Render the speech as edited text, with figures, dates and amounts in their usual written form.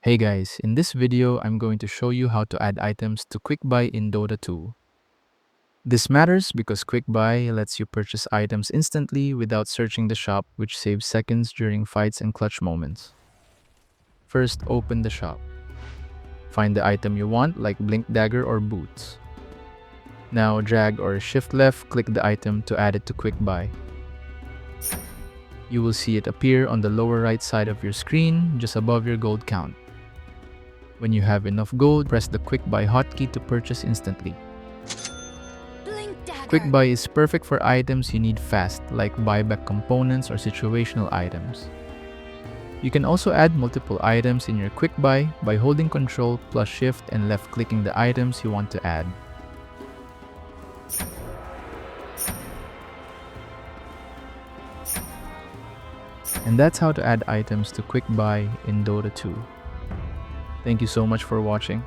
Hey guys, in this video, I'm going to show you how to add items to Quick Buy in Dota 2. This matters because Quick Buy lets you purchase items instantly without searching the shop, which saves seconds during fights and clutch moments. First, open the shop. Find the item you want, like Blink Dagger or Boots. Now drag or shift left, click the item to add it to Quick Buy. You will see it appear on the lower right side of your screen, just above your gold count. When you have enough gold, press the Quick Buy hotkey to purchase instantly. Blink Quick dagger. Buy is perfect for items you need fast, like buyback components or situational items. You can also add multiple items in your Quick Buy by holding Ctrl plus Shift and left clicking the items you want to add. And that's how to add items to Quick Buy in Dota 2. Thank you so much for watching.